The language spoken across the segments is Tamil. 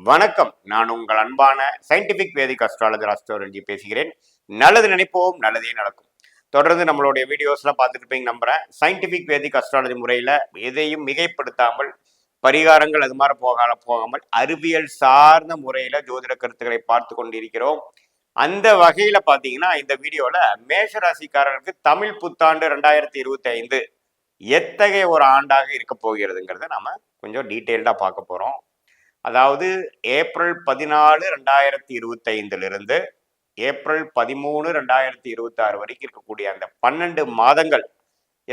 வணக்கம். நான் உங்கள் அன்பான சயின்டிபிக் வேதிக் அஸ்ட்ராலஜர் அஸ்ட்ரோரஞ்சி பேசுகிறேன். நல்லது நினைப்போம், நல்லதே நடக்கும். தொடர்ந்து நம்மளுடைய வீடியோஸ்லாம் பார்த்துட்டு இருப்பீங்க நம்புறேன். சயின்டிபிக் வேதிக் அஸ்ட்ராலஜி முறையில் எதையும் மிகைப்படுத்தாமல் பரிகாரங்கள் அது மாதிரி போகாமல் அறிவியல் சார்ந்த முறையில் ஜோதிட கருத்துக்களை பார்த்து கொண்டிருக்கிறோம். அந்த வகையில் பார்த்தீங்கன்னா இந்த வீடியோவில் மேஷராசிக்காரர்களுக்கு தமிழ் புத்தாண்டு 2025 எத்தகைய ஒரு ஆண்டாக இருக்க போகிறதுங்கிறத நம்ம கொஞ்சம் டீட்டெயில்டாக பார்க்க போகிறோம். அதாவது ஏப்ரல் 14 2025 ஏப்ரல் 13 2026 வரைக்கும் இருக்கக்கூடிய அந்த 12 மாதங்கள்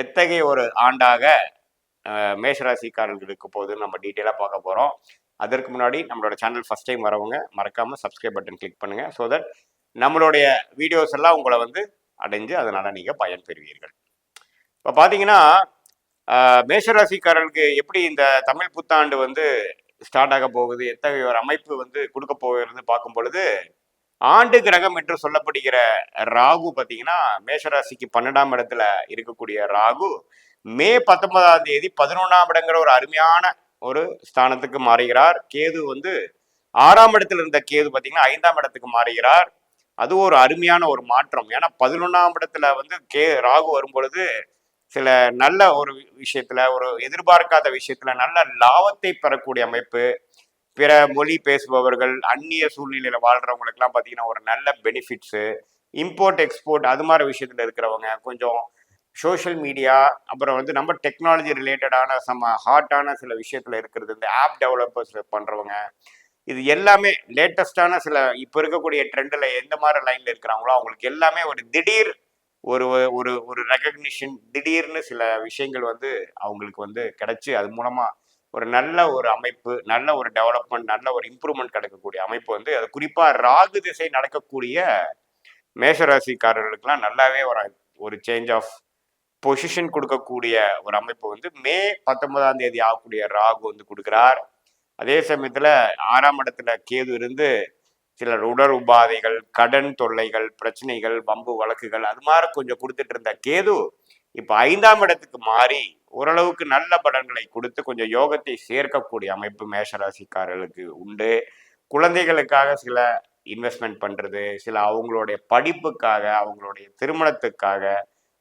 எத்தகைய ஒரு ஆண்டாக மேஷராசிக்காரர்கள் இருக்க போகுதுன்னு நம்ம டீட்டெயிலாக பார்க்க போகிறோம். அதற்கு முன்னாடி நம்மளோட சேனல் ஃபஸ்ட் டைம் வரவங்க மறக்காமல் சப்ஸ்கிரைப் பட்டன் கிளிக் பண்ணுங்கள். ஸோ தட் நம்மளுடைய வீடியோஸ் எல்லாம் உங்களை அடைஞ்சு அதனால் நீங்கள் பயன்பெறுவீர்கள். இப்போ பார்த்தீங்கன்னா மேஷராசிக்காரர்களுக்கு எப்படி இந்த தமிழ் புத்தாண்டு ஸ்டார்ட் ஆக போகுது, எத்தகைய ஒரு அமைப்பு கொடுக்க போகிறது பார்க்கும் பொழுது, ஆண்டு கிரகம் என்று சொல்லப்படுகிற ராகு பார்த்தீங்கன்னா மேஷராசிக்கு 12ஆம் இடத்துல இருக்கக்கூடிய ராகு மே 19ஆம் தேதி 11ஆம் இடங்கிற ஒரு அருமையான ஒரு ஸ்தானத்துக்கு மாறுகிறார். கேது 6ஆம் இடத்துல இருந்த கேது பார்த்தீங்கன்னா 5ஆம் இடத்துக்கு மாறுகிறார். அது ஒரு அருமையான ஒரு மாற்றம். ஏன்னா 11ஆம் இடத்துல ராகு வரும் பொழுது சில நல்ல ஒரு விஷயத்துல, ஒரு எதிர்பார்க்காத விஷயத்துல நல்ல லாபத்தை பெறக்கூடிய அமைப்பு. பிற மொழி பேசுபவர்கள், அந்நிய சூழ்நிலையில வாழ்றவங்களுக்குலாம் பார்த்தீங்கன்னா ஒரு நல்ல பெனிஃபிட்ஸு, இம்போர்ட் எக்ஸ்போர்ட் அது மாதிரி விஷயத்துல இருக்கிறவங்க, கொஞ்சம் சோஷியல் மீடியா, அப்புறம் நம்ம டெக்னாலஜி ரிலேட்டடான ஹாட்டான சில விஷயத்துல இருக்கிறது, இந்த ஆப் டெவலப்பர்ஸ் பண்றவங்க, இது எல்லாமே லேட்டஸ்டான சில இப்போ இருக்கக்கூடிய ட்ரெண்டில் எந்த மாதிரி லைன்ல இருக்கிறாங்களோ அவங்களுக்கு எல்லாமே ஒரு திடீர் ஒரு ஒரு ஒரு ரெகக்னிஷன், திடீர்னு சில விஷயங்கள் அவங்களுக்கு கிடைச்சி அது மூலமா ஒரு நல்ல ஒரு அமைப்பு, நல்ல ஒரு டெவலப்மெண்ட், நல்ல ஒரு இம்ப்ரூவ்மெண்ட் கிடைக்கக்கூடிய அமைப்பு அது குறிப்பா ராகு திசை நடக்கக்கூடிய மேஷராசிக்காரர்களுக்கெல்லாம் நல்லாவே ஒரு சேஞ்ச் ஆஃப் பொசிஷன் கொடுக்கக்கூடிய ஒரு அமைப்பு மே 19ஆம் தேதி ஆகக்கூடிய ராகு கொடுக்கிறார். அதே சமயத்துல 6ஆம் இடத்துல கேது இருந்து சிலர் உடல் உபாதைகள், கடன் தொல்லைகள், பிரச்சனைகள், வம்பு வழக்குகள் அது மாதிரி கொஞ்சம் கொடுத்துட்டு இருந்த கேது இப்ப 5ஆம் இடத்துக்கு மாறி ஓரளவுக்கு நல்ல பலன்களை கொடுத்து கொஞ்சம் யோகத்தை சேர்க்கக்கூடிய அமைப்பு மேஷராசிக்காரர்களுக்கு உண்டு. குழந்தைகளுக்காக சில இன்வெஸ்ட்மெண்ட் பண்றது, சில அவங்களுடைய படிப்புக்காக, அவங்களுடைய திருமணத்துக்காக,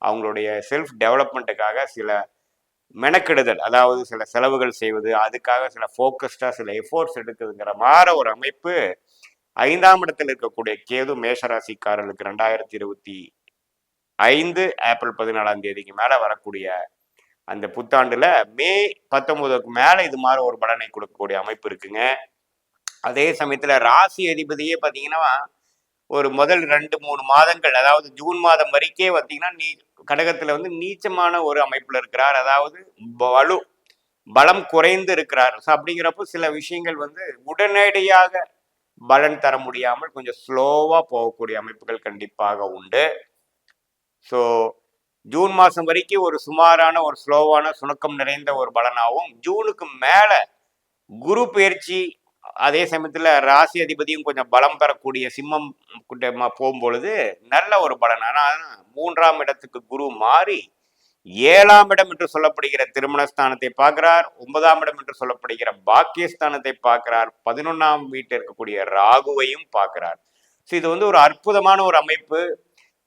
அவங்களுடைய செல்ஃப் டெவலப்மெண்ட்டுக்காக சில மெனக்கெடுதல், அதாவது சில செலவுகள் செய்வது, அதுக்காக சில ஃபோக்கஸ்டா சில எஃபோர்ட்ஸ் எடுக்குதுங்கிற மாதிரி ஒரு அமைப்பு 5ஆம் இடத்தில் இருக்கக்கூடிய கேது மேஷராசிக்காரர்களுக்கு 2025 ஏப்ரல் 14ஆம் தேதிக்கு மேல வரக்கூடிய அந்த புத்தாண்டுல மே 19க்கு மேல இது மாதிரி ஒரு பலனை கொடுக்கக்கூடிய அமைப்பு இருக்குங்க. அதே சமயத்துல ராசி அதிபதியே பார்த்தீங்கன்னா ஒரு முதல் 2-3 மாதங்கள், அதாவது ஜூன் மாதம் வரைக்கே பார்த்தீங்கன்னா கடகத்துல நீச்சமான ஒரு அமைப்புல இருக்கிறார். அதாவது பலம் குறைந்து இருக்கிறார். அப்படிங்கிறப்போ சில விஷயங்கள் உடனடியாக பலன் தர முடியாமல் கொஞ்சம் ஸ்லோவா போகக்கூடிய அமைப்புகள் கண்டிப்பாக உண்டு. ஸோ ஜூன் மாதம் வரைக்கும் ஒரு சுமாரான ஒரு ஸ்லோவான சுணக்கம் நிறைந்த ஒரு பலனாகவும், ஜூனுக்கு மேல குரு பயிற்சி, அதே சமயத்துல ராசி அதிபதியும் கொஞ்சம் பலம் பெறக்கூடிய சிம்மம் போகும்பொழுது நல்ல ஒரு பலன். ஆனால் 3ஆம் இடத்துக்கு குரு மாறி 7ஆம் இடம் என்று சொல்லப்படுகிற திருமணஸ்தானத்தை பார்க்கிறார். 9ஆம் இடம் என்று சொல்லப்படுகிற பாக்கியஸ்தானத்தை பார்க்கிறார். 11ஆம் வீட்டில் இருக்கக்கூடிய ராகுவையும் பார்க்கிறார். ஸோ இது ஒரு அற்புதமான ஒரு அமைப்பு.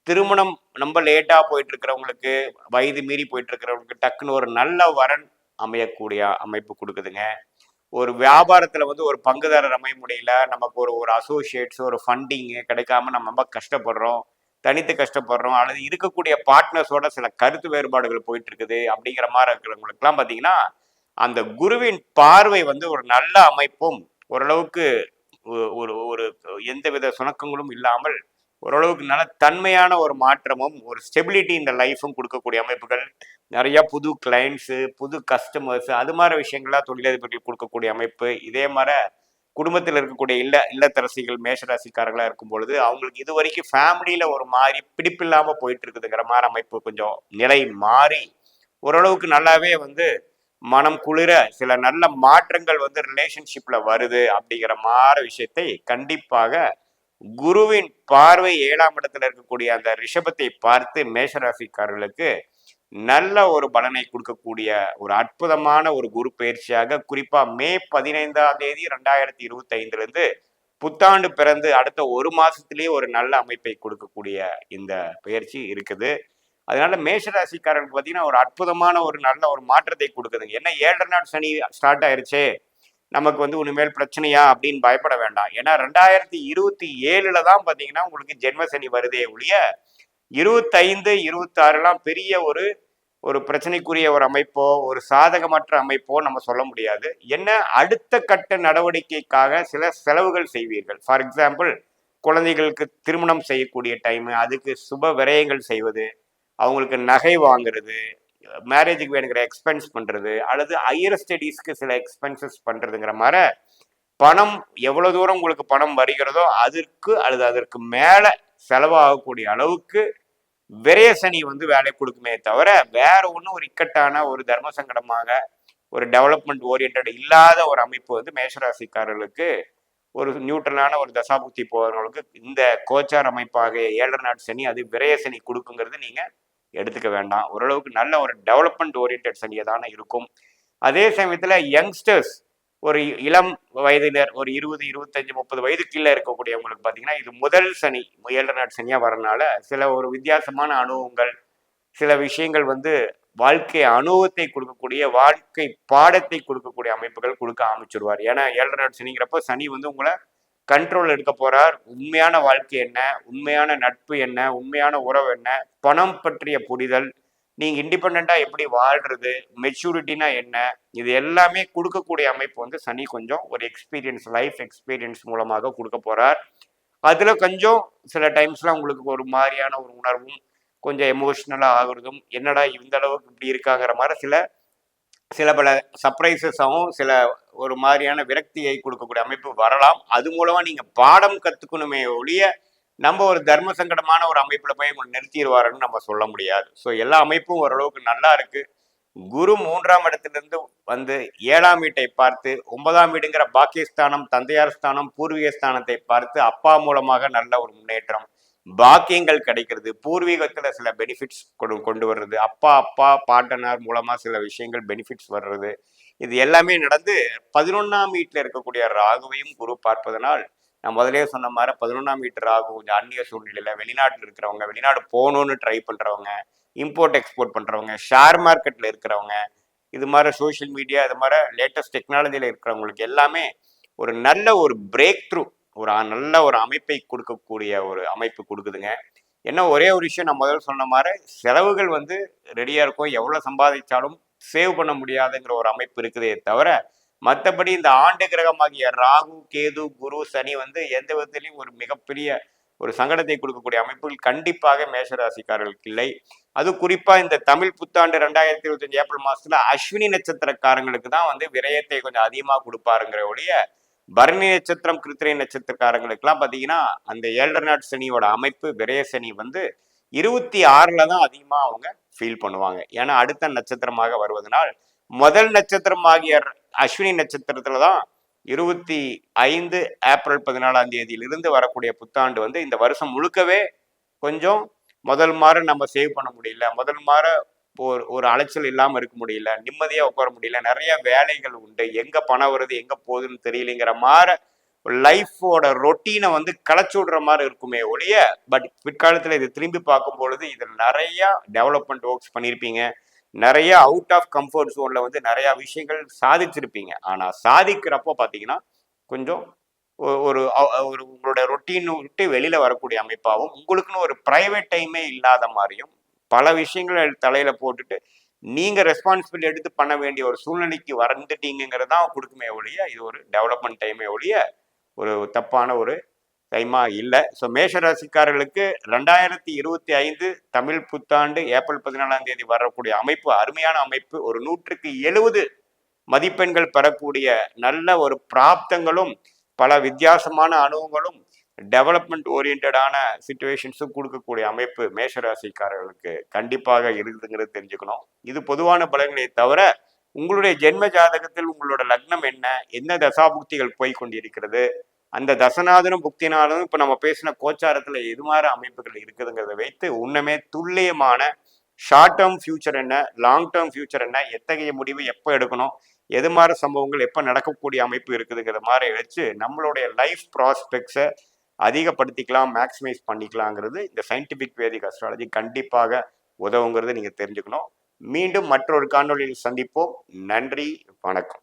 திருமணம் ரொம்ப லேட்டா போயிட்டு இருக்கிறவங்களுக்கு, வயது மீறி போயிட்டு இருக்கிறவங்களுக்கு டக்குன்னு ஒரு நல்ல வரன் அமையக்கூடிய அமைப்பு கொடுக்குதுங்க. ஒரு வியாபாரத்துல ஒரு பங்குதாரர் அமைய முடியல, நமக்கு ஒரு அசோசியேட்ஸ், ஒரு ஃபண்டிங் கிடைக்காம நம்ம ரொம்ப கஷ்டப்படுறோம், தனித்து கஷ்டப்படுறோம், அல்லது இருக்கக்கூடிய பார்ட்னர்ஸோட சில கருத்து வேறுபாடுகள் போயிட்டு இருக்குது அப்படிங்கிற மாதிரி இருக்கிறவங்களுக்குலாம் பார்த்தீங்கன்னா அந்த குருவின் பார்வை ஒரு நல்ல அமைப்பும், ஓரளவுக்கு ஒரு ஒரு எந்தவித சுணக்கங்களும் இல்லாமல் ஓரளவுக்கு நல்ல தன்மையான ஒரு மாற்றமும், ஒரு ஸ்டெபிலிட்டி இந்த லைஃபும் கொடுக்கக்கூடிய அமைப்புகள், நிறைய புது கிளைண்ட்ஸு, புது கஸ்டமர்ஸ், அது மாதிரி விஷயங்கள்லாம் தொழிலதிபர்கள் கொடுக்கக்கூடிய அமைப்பு. இதே மாதிரி குடும்பத்தில் இருக்கக்கூடிய இல்லத்தரசிகள் மேஷராசிக்காரர்களாக இருக்கும் பொழுது அவங்களுக்கு இது வரைக்கும் ஃபேமிலியில ஒரு மாதிரி பிடிப்பில்லாமல் போயிட்டு இருக்குதுங்கிற மாதிரி அமைப்பு கொஞ்சம் நிலை மாறி ஓரளவுக்கு நல்லாவே மனம் குளிர சில நல்ல மாற்றங்கள் ரிலேஷன்ஷிப்ல வருது அப்படிங்கிற மாதிரி விஷயத்தை கண்டிப்பாக குருவின் பார்வை 7ஆம் இடத்துல இருக்கக்கூடிய அந்த ரிஷபத்தை பார்த்து மேஷராசிக்காரர்களுக்கு நல்ல ஒரு பலனை கொடுக்கக்கூடிய ஒரு அற்புதமான ஒரு குரு பயிற்சியாக குறிப்பா மே 15ஆம் தேதி 2025 இருந்து புத்தாண்டு பிறந்து அடுத்த ஒரு மாசத்திலேயே ஒரு நல்ல அமைப்பை கொடுக்கக்கூடிய இந்த பயிற்சி இருக்குது. அதனால மேஷராசிக்காரர்களுக்கு பார்த்தீங்கன்னா ஒரு அற்புதமான ஒரு நல்ல ஒரு மாற்றத்தை கொடுக்குதுங்க. என்ன 7 நாள் சனி ஸ்டார்ட் ஆயிருச்சு, நமக்கு வந்து இனிமேல் பிரச்சனையா அப்படின்னு பயப்பட வேண்டாம். ஏன்னா 2027 தான் பார்த்தீங்கன்னா உங்களுக்கு ஜென்ம சனி வருதே ஒழிய 25, 26 பெரிய ஒரு ஒரு பிரச்சனைக்குரிய ஒரு அமைப்போ ஒரு சாதகமற்ற அமைப்போ நம்ம சொல்ல முடியாது. என்ன அடுத்த கட்ட நடவடிக்கைக்காக சில செலவுகள் செய்வீர்கள். ஃபார் எக்ஸாம்பிள், குழந்தைகளுக்கு திருமணம் செய்யக்கூடிய டைம், அதுக்கு சுப விரயங்கள் செய்வது, அவங்களுக்கு நகை வாங்குறது, மேரேஜுக்கு வேணுங்கிற எக்ஸ்பென்ஸ் பண்றது, அல்லது ஹையர் ஸ்டடீஸ்க்கு சில எக்ஸ்பென்சஸ் பண்றதுங்கிற மாதிரி பணம் எவ்வளவு தூரம் உங்களுக்கு பணம் வருகிறதோ அதற்கு அல்லது அதற்கு மேல செலவாகக்கூடிய அளவுக்கு விரய சனி வந்து வேலை கொடுக்குமே தவிர வேற ஒன்றும் ஒரு இக்கட்டான ஒரு தர்ம சங்கடமாக ஒரு டெவலப்மெண்ட் ஓரியன்ட் இல்லாத ஒரு அமைப்பு வந்து மேஷராசிக்காரர்களுக்கு ஒரு நியூட்ரலான ஒரு தசாபுக்தி போகிறவங்களுக்கு இந்த கோச்சார் அமைப்பாக 7 நாட் சனி அது விரய சனி கொடுக்குங்கிறது நீங்க எடுத்துக்க வேண்டாம். ஓரளவுக்கு நல்ல ஒரு டெவலப்மெண்ட் ஓரியன்ட் சனியை தானே இருக்கும். அதே சமயத்துல யங்ஸ்டர்ஸ் ஒரு இளம் வயதினர் ஒரு 20, 25, 30 வயது கீழே இருக்கக்கூடியவங்களுக்கு பார்த்தீங்கன்னா இது முதல் சனி 7 நாட் சனியா வரனால சில ஒரு வித்தியாசமான அனுபவங்கள், சில விஷயங்கள் வந்து வாழ்க்கை அனுபவத்தை கொடுக்கக்கூடிய வாழ்க்கை பாடத்தை கொடுக்கக்கூடிய அமைப்புகள் கொடுக்க ஆரம்பிச்சிருவார். ஏன்னா 7 நாட் சனிங்கிறப்ப சனி வந்து உங்களை கண்ட்ரோல் எடுக்க போறார். உண்மையான வாழ்க்கை என்ன, உண்மையான நட்பு என்ன, உண்மையான உறவு என்ன, பணம் பற்றிய புரிதல், நீங்க இண்டிபெண்டா எப்படி வாழ்றது, மெச்சூரிட்டினா என்ன, இது எல்லாமே கொடுக்கக்கூடிய அமைப்பு வந்து சனி கொஞ்சம் ஒரு எக்ஸ்பீரியன்ஸ் லைஃப் எக்ஸ்பீரியன்ஸ் மூலமாக கொடுக்க போறார். அதுல கொஞ்சம் சில டைம்ஸ்லாம் உங்களுக்கு ஒரு மாதிரியான ஒரு உணர்வும் கொஞ்சம் எமோஷ்னலா ஆகுறதும், என்னடா இந்த அளவுக்கு இப்படி இருக்காங்கிற மாதிரி சில பல சர்ப்ரைசஸாகவும் சில ஒரு மாதிரியான விரக்தியை கொடுக்கக்கூடிய அமைப்பு வரலாம். அது மூலமா நீங்க பாடம் கத்துக்கணுமே ஒழிய நம்ம ஒரு தர்ம சங்கடமான ஒரு அமைப்புல போய் நிறுத்திடுவாருன்னு நம்ம சொல்ல முடியாது. ஸோ எல்லா அமைப்பும் ஓரளவுக்கு நல்லா இருக்கு. குரு 3ஆம் இடத்திலிருந்து வந்து 7ஆம் வீட்டை பார்த்து 9ஆம் வீடுங்கிற பாக்கியஸ்தானம், தந்தையார் ஸ்தானம், பூர்வீக ஸ்தானத்தை பார்த்து அப்பா மூலமாக நல்ல ஒரு முன்னேற்றம், பாக்கியங்கள் கிடைக்கிறது, பூர்வீகத்துல சில பெனிஃபிட்ஸ் கொண்டு வர்றது, அப்பா பாட்டனார் மூலமா சில விஷயங்கள் பெனிஃபிட்ஸ் வர்றது, இது எல்லாமே நடந்து 11ஆம் வீட்டுல இருக்கக்கூடிய ராகுவையும் குரு பார்ப்பதனால் நான் முதலே சொன்ன மாதிரி 11ஆம் வீட்டு ராகு கொஞ்சம் அந்நிய சூழ்நிலையில வெளிநாட்டில் இருக்கிறவங்க, வெளிநாடு போகணும்னு ட்ரை பண்றவங்க, இம்போர்ட் எக்ஸ்போர்ட் பண்றவங்க, ஷேர் மார்க்கெட்ல இருக்கிறவங்க, இது மாதிரி சோசியல் மீடியா இது மாதிரி லேட்டஸ்ட் டெக்னாலஜியில இருக்கிறவங்களுக்கு எல்லாமே ஒரு நல்ல ஒரு பிரேக் த்ரூ, ஒரு நல்ல ஒரு அமைப்பை கொடுக்கக்கூடிய ஒரு அமைப்பு கொடுக்குதுங்க. என்ன ஒரே ஒரு விஷயம் நான் முதல்ல சொன்ன மாதிரி செலவுகள் வந்து ரெடியா இருக்கும், எவ்வளவு சம்பாதிச்சாலும் சேவ் பண்ண முடியாதுங்கிற ஒரு அமைப்பு இருக்குதே தவிர மற்றபடி இந்த ஆண்டு கிரகமாகிய ராகு, கேது, குரு, சனி வந்து எந்த விதத்திலையும் ஒரு மிகப்பெரிய ஒரு சங்கடத்தை கொடுக்கக்கூடிய அமைப்புகள் கண்டிப்பாக மேஷராசிக்காரர்களுக்கு இல்லை. அது குறிப்பா இந்த தமிழ் புத்தாண்டு 2025 ஏப்ரல் மாசத்துல அஸ்வினி நட்சத்திரக்காரங்களுக்கு தான் வந்து விரயத்தை கொஞ்சம் அதிகமா கொடுப்பாருங்கிற ஒழிய பரணி நட்சத்திரம், கிருத்திரை நட்சத்திரக்காரங்களுக்குலாம் பார்த்தீங்கன்னா அந்த 7 நாட் சனியோட அமைப்பு விரய சனி வந்து 26ல தான் அதிகமா அவங்க ஃபீல் பண்ணுவாங்க. ஏன்னா அடுத்த நட்சத்திரமாக வருவதனால் முதல் நட்சத்திரம் ஆகிய அஸ்வினி நட்சத்திரத்துல தான் 25 ஏப்ரல் 14ஆம் தேதியிலிருந்து வரக்கூடிய புத்தாண்டு வந்து இந்த வருஷம் முழுக்கவே கொஞ்சம் முதல் மாற நம்ம சேவ் பண்ண முடியல, முதல் மாற ஒரு அலைச்சல் இல்லாம இருக்க முடியல, நிம்மதியா உட்கார முடியல, நிறைய வேலைகள் உண்டு, எங்க பணம் வருது எங்க போகுதுன்னு தெரியலைங்கிற மாதிரி லைஃபோட ரொட்டீனை வந்து களைச்சு விடுற மாதிரி இருக்குமே ஒழிய பட் பிற்காலத்துல இது திரும்பி பார்க்கும் பொழுது இதில் நிறைய டெவலப்மெண்ட் ஒர்க்ஸ் பண்ணியிருப்பீங்க, நிறைய அவுட் ஆஃப் கம்ஃபர்ட் ஜோன்ல வந்து நிறைய விஷயங்கள் சாதிச்சிருப்பீங்க. ஆனா சாதிக்கிறப்போ பாத்தீங்கன்னா கொஞ்சம் ஒரு ஒரு உங்களோட ரொட்டீன் விட்டு வெளியில வரக்கூடிய அமைப்பாகவும் உங்களுக்குன்னு ஒரு பிரைவேட் டைமே இல்லாத மாதிரியும் பல விஷயங்களை தலையில போட்டுட்டு நீங்க ரெஸ்பான்சிபிலிட்டி எடுத்து பண்ண வேண்டிய ஒரு சூழ்நிலைக்கு வந்துட்டீங்கிறது தான் கொடுக்குமே ஒழிய இது ஒரு டெவலப்மெண்ட் டைமே ஒழிய ஒரு தப்பான ஒரு டைமா இல்லை. ஸோ மேஷராசிக்காரர்களுக்கு 2025 தமிழ் புத்தாண்டு ஏப்ரல் 14ஆம் தேதி வரக்கூடிய அமைப்பு அருமையான அமைப்பு. ஒரு 100க்கு 70 மதிப்பெண்கள் பெறக்கூடிய நல்ல ஒரு பிராப்தங்களும் பல வித்தியாசமான அனுபவங்களும் டெவலப்மெண்ட் ஓரியன்டான சிச்சுவேஷன்ஸும் கொடுக்கக்கூடிய அமைப்பு மேஷராசிக்காரர்களுக்கு கண்டிப்பாக இருக்குதுங்கிறது தெரிஞ்சுக்கணும். இது பொதுவான பலன்களை தவிர உங்களுடைய ஜென்ம ஜாதகத்தில் உங்களோட லக்னம் என்ன, என்ன தசாபுக்திகள் போய் கொண்டிருக்கிறது, அந்த தசநாதனும் புக்திநாதனும் இப்ப நம்ம பேசின கோச்சாரத்துல எது மாதிரி அமைப்புகள் இருக்குதுங்கிறத வைத்து உன்னமே துல்லியமான ஷார்ட் டேர்ம் ஃபியூச்சர் என்ன, லாங் டேர்ம் ஃபியூச்சர் என்ன, எத்தகைய முடிவு எப்போ எடுக்கணும், எது மாதிரி சம்பவங்கள் எப்போ நடக்கக்கூடிய அமைப்பு இருக்குதுங்கிற மாதிரி வச்சு நம்மளுடைய லைஃப் ப்ராஸ்பெக்ட்ஸை அதிகப்படுத்திக்கலாம், மேக்ஸிமைஸ் பண்ணிக்கலாங்கிறது இந்த சயின்டிஃபிக் வேதிக் அஸ்ட்ராலஜி கண்டிப்பாக உதவுங்கிறது நீங்கள் தெரிஞ்சுக்கணும். மீண்டும் மற்றொரு காணொலியில் சந்திப்போம். நன்றி, வணக்கம்.